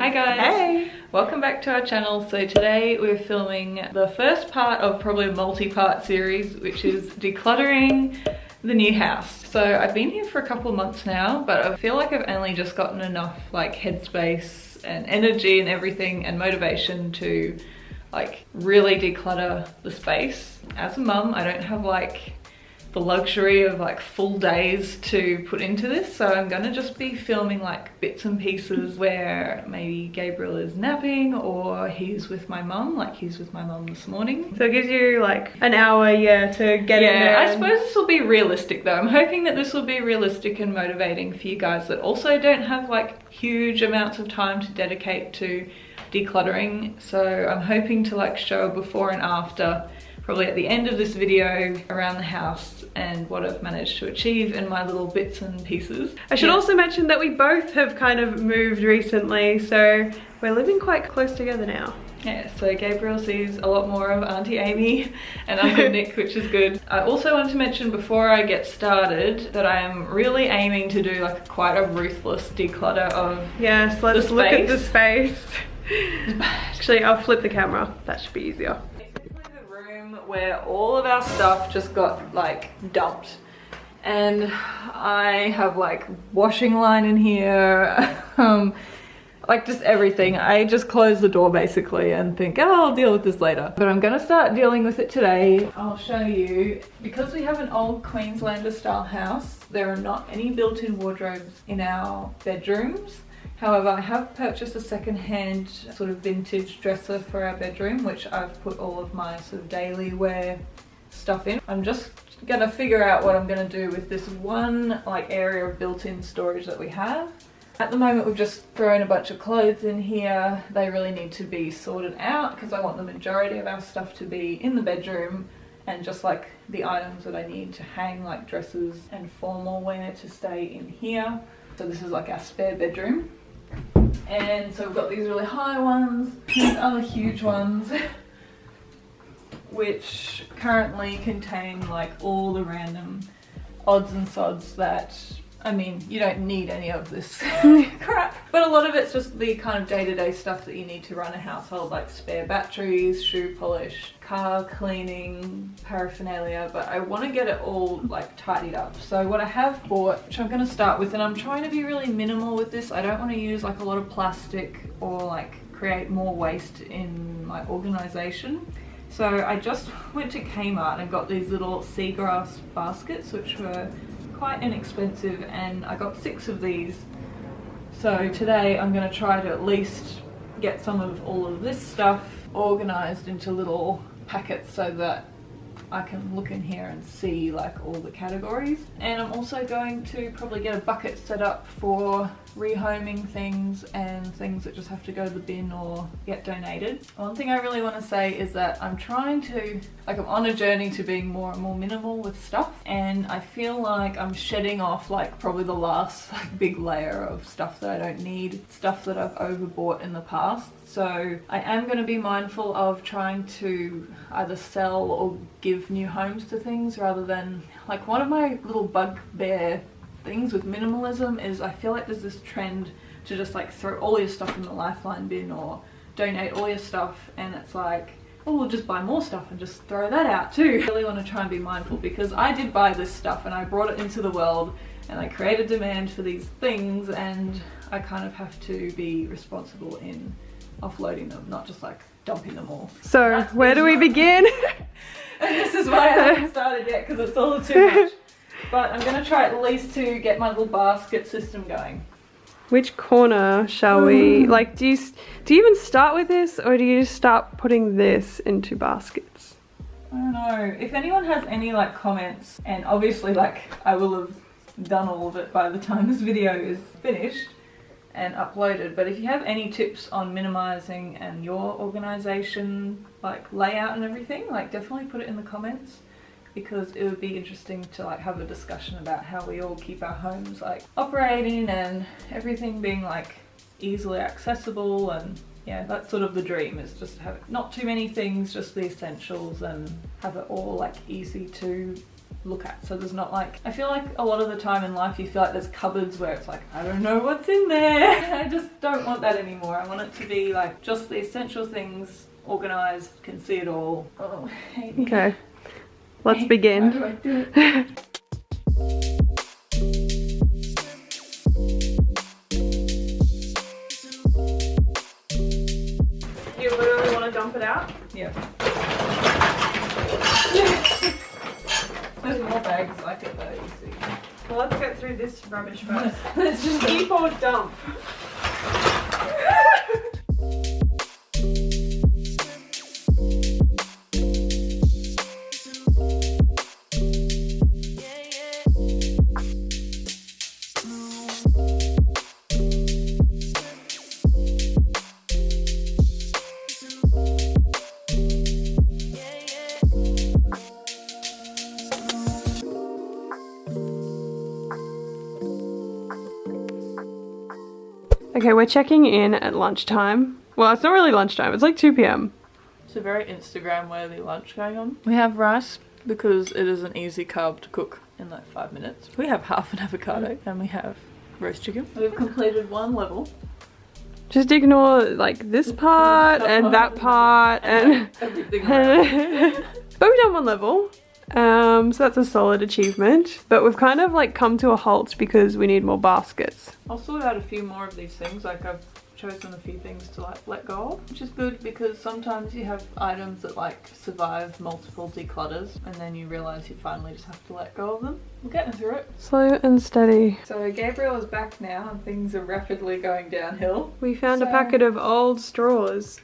Hi guys! Hey! Welcome back to our channel. So today we're filming the first part of probably a multi-part series, which is decluttering the new house. So I've been here for a couple of months now, but I feel like I've only just gotten enough like headspace and energy and everything and motivation to like really declutter the space. As a mum, I don't have like the luxury of like full days to put into this, so I'm gonna just be filming like bits and pieces where maybe Gabriel is napping or he's with my mum, like he's with my mum this morning. So it gives you like an hour, to get in there. I suppose this will be realistic though. I'm hoping that this will be realistic and motivating for you guys that also don't have like huge amounts of time to dedicate to decluttering. So I'm hoping to like show a before and after probably at the end of this video around the house and what I've managed to achieve in my little bits and pieces. I should also mention that we both have kind of moved recently, so we're living quite close together now. Yeah, so Gabriel sees a lot more of Auntie Amy and Uncle Nick, which is good. I also want to mention before I get started that I am really aiming to do like quite a ruthless declutter of Yes, let's look at the space. Actually, I'll flip the camera. That should be easier. Where all of our stuff just got like dumped, and I have like washing line in here, like just everything. I just close the door basically and think, oh, I'll deal with this later, but I'm gonna start dealing with it today. I'll show you. Because we have an old Queenslander style house, there are not any built-in wardrobes in our bedrooms. However, I have purchased a second-hand sort of vintage dresser for our bedroom, which I've put all of my sort of daily wear stuff in. I'm just gonna figure out what I'm gonna do with this one like area of built-in storage that we have. At the moment, we've just thrown a bunch of clothes in here. They really need to be sorted out because I want the majority of our stuff to be in the bedroom, and just like the items that I need to hang, like dresses and formal wear, to stay in here. So this is like our spare bedroom. And so we've got these really high ones, these other huge ones, which currently contain like all the random odds and sods that, I mean, you don't need any of this crap. But a lot of it's just the kind of day-to-day stuff that you need to run a household, like spare batteries, shoe polish, car cleaning, paraphernalia. But I want to get it all like tidied up. So what I have bought, which I'm going to start with, and I'm trying to be really minimal with this. I don't want to use like a lot of plastic or like create more waste in my organization. So I just went to Kmart and got these little seagrass baskets, which were quite inexpensive, and I got 6 of these. So today I'm going to try to at least get some of all of this stuff organized into little packets so that I can look in here and see like all the categories. And I'm also going to probably get a bucket set up for rehoming things and things that just have to go to the bin or get donated. One thing I really want to say is that I'm trying to, like, I'm on a journey to being more and more minimal with stuff, and I feel like I'm shedding off like probably the last like big layer of stuff that I don't need, stuff that I've overbought in the past. So I am going to be mindful of trying to either sell or give new homes to things, rather than, like, one of my little bugbear things with minimalism is I feel like there's this trend to just like throw all your stuff in the lifeline bin or donate all your stuff, and it's like, oh, we'll just buy more stuff and just throw that out too. I really want to try and be mindful, because I did buy this stuff and I brought it into the world and I created demand for these things, and I kind of have to be responsible in offloading them, not just like dumping them all. So where do we begin? And this is why I haven't started yet, because it's all too much. But I'm going to try at least to get my little basket system going. Which corner shall we, like, do you even start with this, or do you just start putting this into baskets? I don't know. If anyone has any like comments, and obviously like I will have done all of it by the time this video is finished and uploaded, but if you have any tips on minimizing and your organization like layout and everything, like definitely put it in the comments, because it would be interesting to like have a discussion about how we all keep our homes like operating and everything being like easily accessible. And yeah, that's sort of the dream, is just have not too many things, just the essentials, and have it all like easy to look at. So there's not like, I feel like a lot of the time in life you feel like there's cupboards where it's like, I don't know what's in there. I just don't want that anymore. I want it to be like just the essential things, organized, can see it all. Oh, okay, let's begin. How do I do it? You literally want to dump it out? Yeah. There's more bags like it though, you see. Well, let's get through this rubbish first. Let's just Keep or dump. Okay, we're checking in at lunchtime. Well, it's not really lunchtime, it's like 2 p.m. It's a very Instagram worthy lunch going on. We have rice because it is an easy carb to cook in like 5 minutes. We have half an avocado and we have roast chicken. We've completed one level. Just ignore like this part and that part and everything around. But we've done one level. So that's a solid achievement, but we've kind of like come to a halt because we need more baskets. I'll sort out a few more of these things, like I've chosen a few things to like let go of, which is good because sometimes you have items that like survive multiple declutters and then you realise you finally just have to let go of them. We're getting through it. Slow and steady. So Gabriel is back now and things are rapidly going downhill. We found a packet of old straws.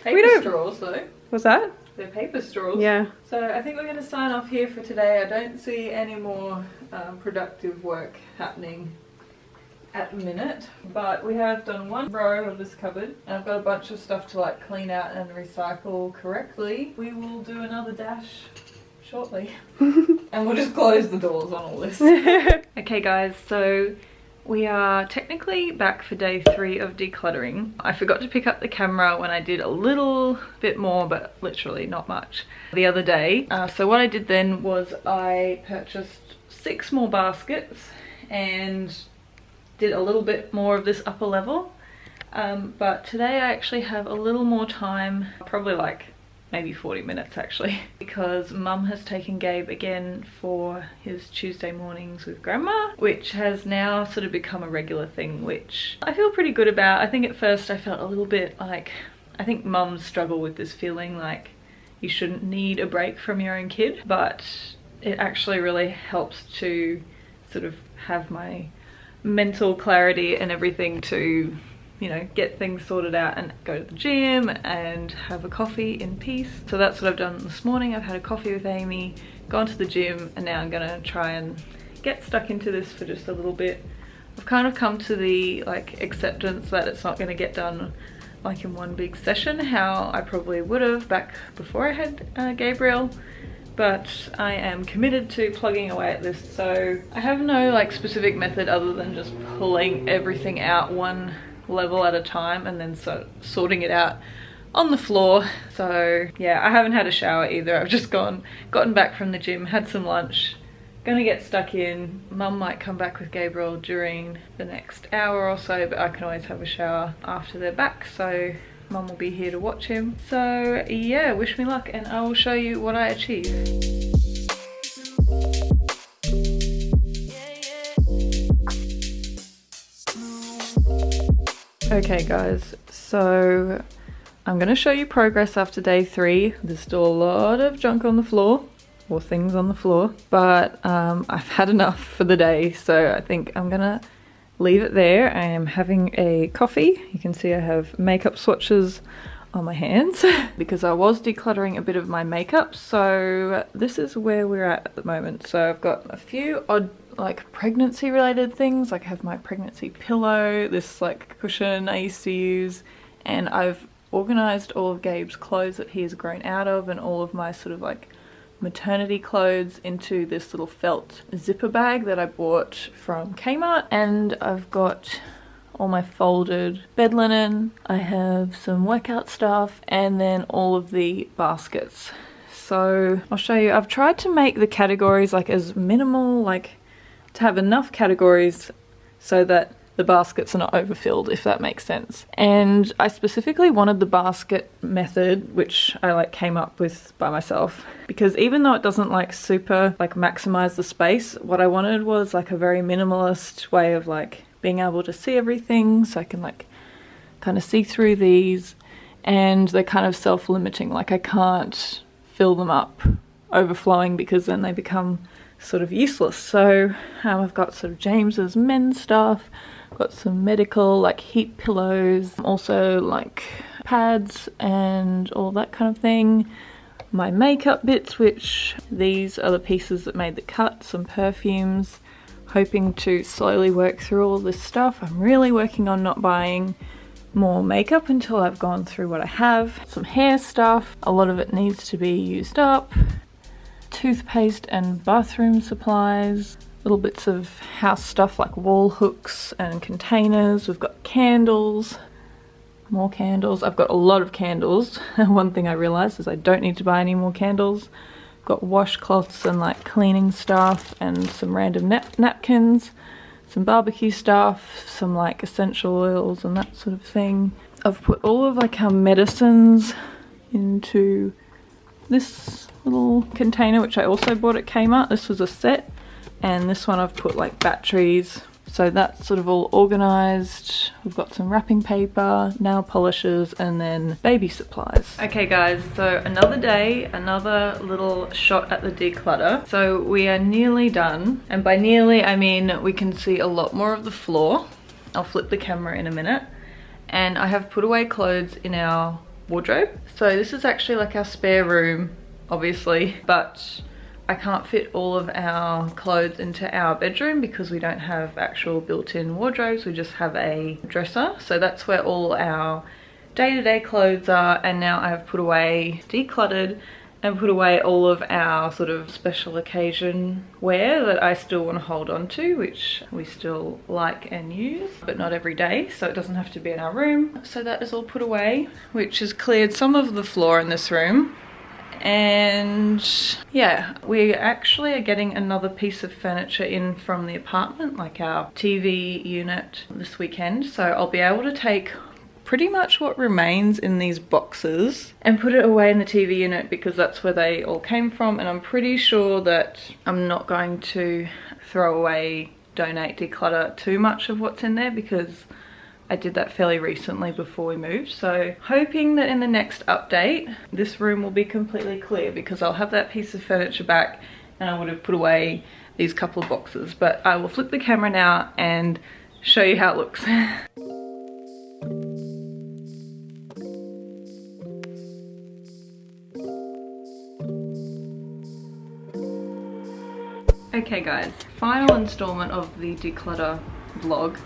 Paper straws though. What's that? They're paper straws. Yeah. So I think we're going to sign off here for today. I don't see any more productive work happening at the minute, but we have done one row of this cupboard and I've got a bunch of stuff to like clean out and recycle correctly. We will do another dash shortly and we'll just close the doors on all this. Okay guys, so we are technically back for day 3 of decluttering. I forgot to pick up the camera when I did a little bit more, but literally not much, the other day. So what I did then was I purchased 6 more baskets and did a little bit more of this upper level. But today I actually have a little more time, probably like maybe 40 minutes actually, because Mum has taken Gabe again for his Tuesday mornings with Grandma, which has now sort of become a regular thing, which I feel pretty good about. I think at first I felt a little bit like, I think mums struggle with this feeling like you shouldn't need a break from your own kid, but it actually really helps to sort of have my mental clarity and everything to, you know, get things sorted out and go to the gym and have a coffee in peace. So that's what I've done this morning. I've had a coffee with Amy, gone to the gym, and now I'm gonna try and get stuck into this for just a little bit. I've kind of come to the like acceptance that it's not gonna get done like in one big session, how I probably would have back before I had Gabriel. But I am committed to plugging away at this. So I have no like specific method other than just pulling everything out one level at a time and then sorting it out on the floor. So yeah, I haven't had a shower either. I've just gotten back from the gym, had some lunch, gonna get stuck in. Mum might come back with Gabriel during the next hour or so, but I can always have a shower after they're back, so Mum will be here to watch him. So yeah, wish me luck and I will show you what I achieve. Okay guys, so I'm gonna show you progress after day 3. There's still a lot of junk on the floor, or things on the floor, but I've had enough for the day, so I think I'm gonna leave it there. I am having a coffee. You can see I have makeup swatches on my hands because I was decluttering a bit of my makeup, so this is where we're at the moment. So I've got a few odd like pregnancy related things, like I have my pregnancy pillow, this like cushion I used to use, and I've organized all of Gabe's clothes that he has grown out of and all of my sort of like maternity clothes into this little felt zipper bag that I bought from Kmart. And I've got all my folded bed linen, I have some workout stuff, and then all of the baskets. So I'll show you. I've tried to make the categories like as minimal, like to have enough categories so that the baskets are not overfilled, if that makes sense. And I specifically wanted the basket method, which I like came up with by myself, because even though it doesn't like super like maximize the space, what I wanted was like a very minimalist way of like being able to see everything, so I can like kind of see through these, and they're kind of self-limiting, like I can't fill them up overflowing because then they become sort of useless. So I've got sort of James's men's stuff, got some medical like heat pillows, also like pads and all that kind of thing, my makeup bits, which these are the pieces that made the cut, some perfumes, hoping to slowly work through all this stuff. I'm really working on not buying more makeup until I've gone through what I have. Some hair stuff, a lot of it needs to be used up, toothpaste and bathroom supplies, little bits of house stuff like wall hooks and containers. We've got candles, more candles. I've got a lot of candles. One thing I realized is I don't need to buy any more candles. Got washcloths and like cleaning stuff and some random napkins, some barbecue stuff, some like essential oils and that sort of thing. I've put all of like our medicines into this little container, which I also bought at Kmart. This was a set, and this one I've put like batteries, so that's sort of all organized. We've got some wrapping paper, nail polishes, and then baby supplies. Okay guys, so another day, another little shot at the declutter. So we are nearly done, and by nearly I mean we can see a lot more of the floor. I'll flip the camera in a minute. And I have put away clothes in our wardrobe. So this is actually like our spare room, obviously, but I can't fit all of our clothes into our bedroom because we don't have actual built-in wardrobes. We just have a dresser. So that's where all our day-to-day clothes are. And now I have put away, decluttered, and put away all of our sort of special occasion wear that I still want to hold on to, which we still like and use, but not every day, so it doesn't have to be in our room. So that is all put away, which has cleared some of the floor in this room. And yeah, we actually are getting another piece of furniture in from the apartment, like our TV unit, this weekend. So I'll be able to take pretty much what remains in these boxes and put it away in the TV unit because that's where they all came from. And I'm pretty sure that I'm not going to throw away, donate, declutter too much of what's in there because I did that fairly recently before we moved. So hoping that in the next update this room will be completely clear because I'll have that piece of furniture back and I would have put away these couple of boxes. But I will flip the camera now and show you how it looks. Okay guys, final installment of the declutter vlog,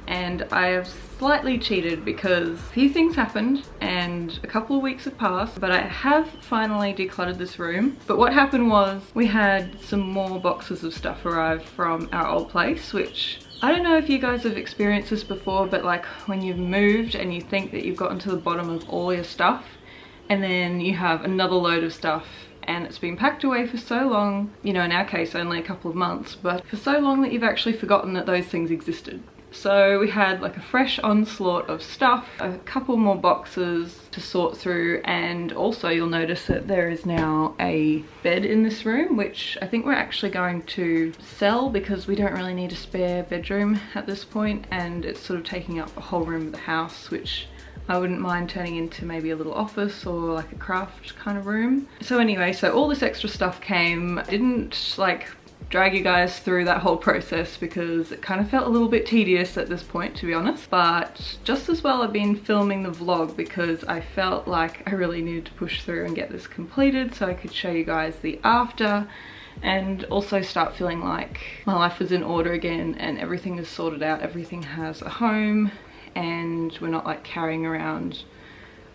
and I have slightly cheated because a few things happened and a couple of weeks have passed, but I have finally decluttered this room. But what happened was we had some more boxes of stuff arrive from our old place, which I don't know if you guys have experienced this before, but like when you've moved and you think that you've gotten to the bottom of all your stuff and then you have another load of stuff and it's been packed away for so long, you know, in our case only a couple of months, but for so long that you've actually forgotten that those things existed. So we had like a fresh onslaught of stuff, a couple more boxes to sort through, and also you'll notice that there is now a bed in this room, which I think we're actually going to sell because we don't really need a spare bedroom at this point, and it's sort of taking up a whole room of the house, which I wouldn't mind turning into maybe a little office or like a craft kind of room. So anyway, so all this extra stuff came. I didn't like drag you guys through that whole process because it kind of felt a little bit tedious at this point, to be honest. But just as well I've been filming the vlog because I felt like I really needed to push through and get this completed so I could show you guys the after and also start feeling like my life was in order again and everything is sorted out, everything has a home, and we're not like carrying around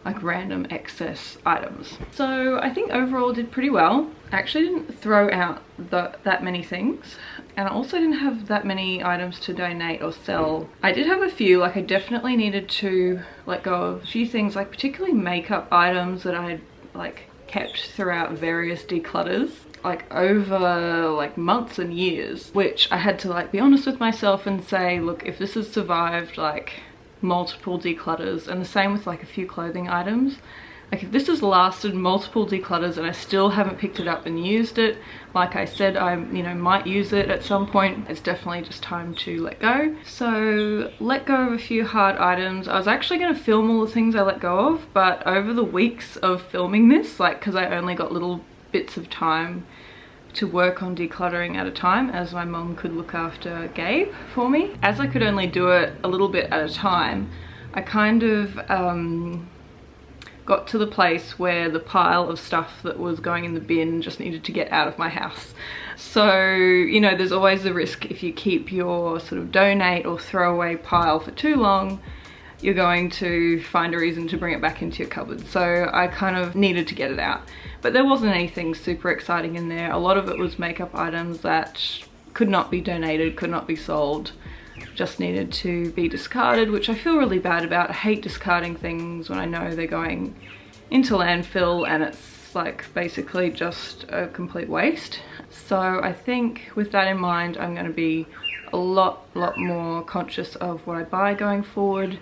like random excess items. So I think overall did pretty well. I actually didn't throw out that many things, and I also didn't have that many items to donate or sell. I did have a few, like I definitely needed to let go of a few things, like particularly makeup items that I had like kept throughout various declutters, like over like months and years, which I had to like be honest with myself and say, look, if this has survived like multiple declutters, and the same with like a few clothing items, like if this has lasted multiple declutters and I still haven't picked it up and used it, like I said, I might use it at some point, it's definitely just time to let go. So let go of a few hard items. I was actually going to film all the things I let go of, but over the weeks of filming this, like because I only got little bits of time to work on decluttering at a time, as my mom could look after Gabe for me. As I could only do it a little bit at a time, I kind of got to the place where the pile of stuff that was going in the bin just needed to get out of my house. So, there's always the risk if you keep your sort of donate or throw away pile for too long, you're going to find a reason to bring it back into your cupboard. So I kind of needed to get it out. But there wasn't anything super exciting in there. A lot of it was makeup items that could not be donated, could not be sold, just needed to be discarded, which I feel really bad about. I hate discarding things when I know they're going into landfill and it's like basically just a complete waste. So I think with that in mind, I'm going to be a lot more conscious of what I buy going forward,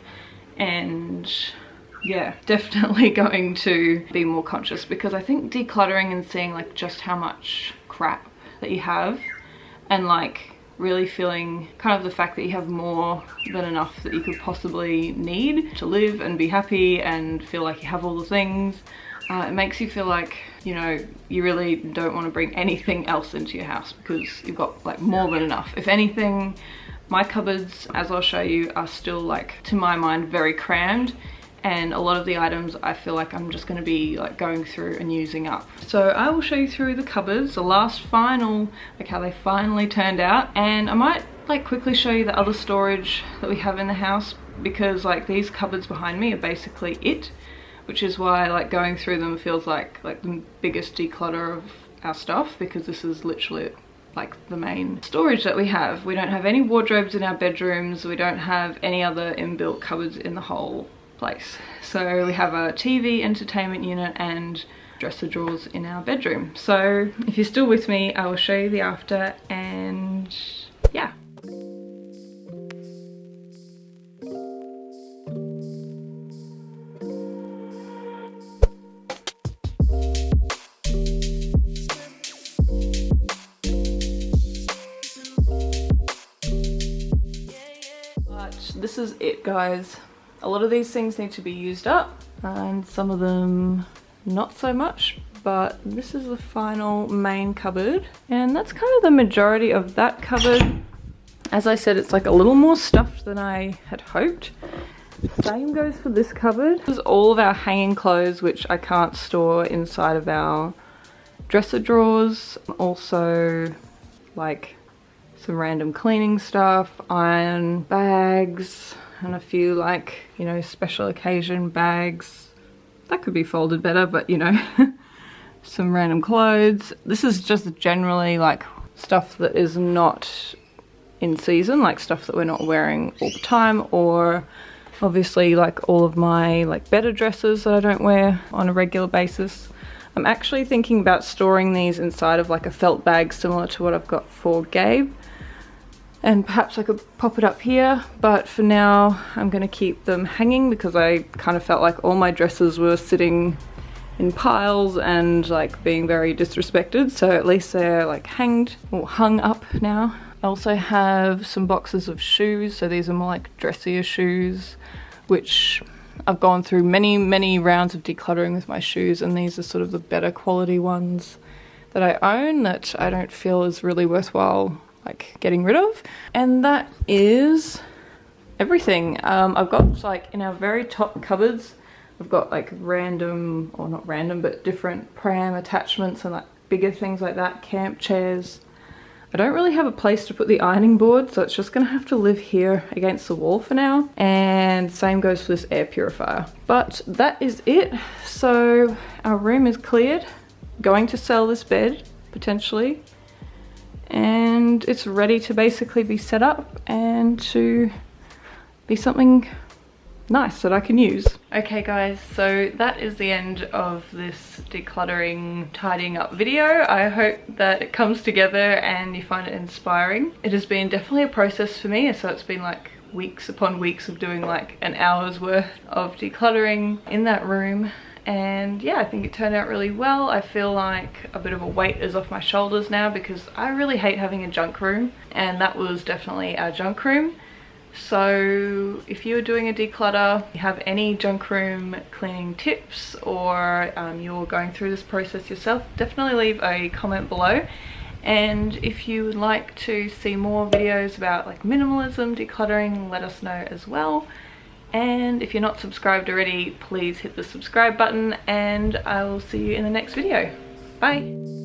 and yeah, definitely going to be more conscious, because I think decluttering and seeing like just how much crap that you have, and like really feeling kind of the fact that you have more than enough that you could possibly need to live and be happy and feel like you have all the things, it makes you feel like, you really don't want to bring anything else into your house because you've got like more than enough. If anything, my cupboards, as I'll show you, are still like, to my mind, very crammed, and a lot of the items I feel like I'm just going to be like going through and using up. So I will show you through the cupboards, the last final, like how they finally turned out, and I might like quickly show you the other storage that we have in the house, because like these cupboards behind me are basically it, which is why like going through them feels like the biggest declutter of our stuff, because this is literally like the main storage that we have. We don't have any wardrobes in our bedrooms, we don't have any other inbuilt cupboards in the whole place. So we have a TV entertainment unit and dresser drawers in our bedroom. So if you're still with me, I will show you the after, and yeah. This is it, guys. A lot of these things need to be used up and some of them not so much, but this is the final main cupboard, and that's kind of the majority of that cupboard. As I said, it's like a little more stuffed than I had hoped. Same goes for this cupboard. This is all of our hanging clothes, which I can't store inside of our dresser drawers. Also like some random cleaning stuff, iron bags, and a few like, special occasion bags. That could be folded better, but some random clothes. This is just generally like stuff that is not in season, like stuff that we're not wearing all the time, or obviously like all of my like better dresses that I don't wear on a regular basis. I'm actually thinking about storing these inside of like a felt bag similar to what I've got for Gabe. And perhaps I could pop it up here, but for now I'm going to keep them hanging because I kind of felt like all my dresses were sitting in piles and like being very disrespected, so at least they're like hanged or hung up now. I also have some boxes of shoes, so these are more like dressier shoes, which I've gone through many rounds of decluttering with my shoes, and these are sort of the better quality ones that I own that I don't feel is really worthwhile like getting rid of. And that is everything. I've got like in our very top cupboards, I've got like random, or not random, but different pram attachments and like bigger things like that, camp chairs. I don't really have a place to put the ironing board, so it's just gonna have to live here against the wall for now. And same goes for this air purifier. But that is it. So our room is cleared. Going to sell this bed, potentially. And it's ready to basically be set up and to be something nice that I can use. Okay guys, so that is the end of this decluttering, tidying up video. I hope that it comes together and you find it inspiring. It has been definitely a process for me, so it's been like weeks upon weeks of doing like an hour's worth of decluttering in that room. And yeah, I think it turned out really well. I feel like a bit of a weight is off my shoulders now because I really hate having a junk room, and that was definitely our junk room. So if you're doing a declutter, you have any junk room cleaning tips, or you're going through this process yourself, definitely leave a comment below. And if you would like to see more videos about like minimalism, decluttering, let us know as well. And if you're not subscribed already, please hit the subscribe button, and I will see you in the next video. Bye!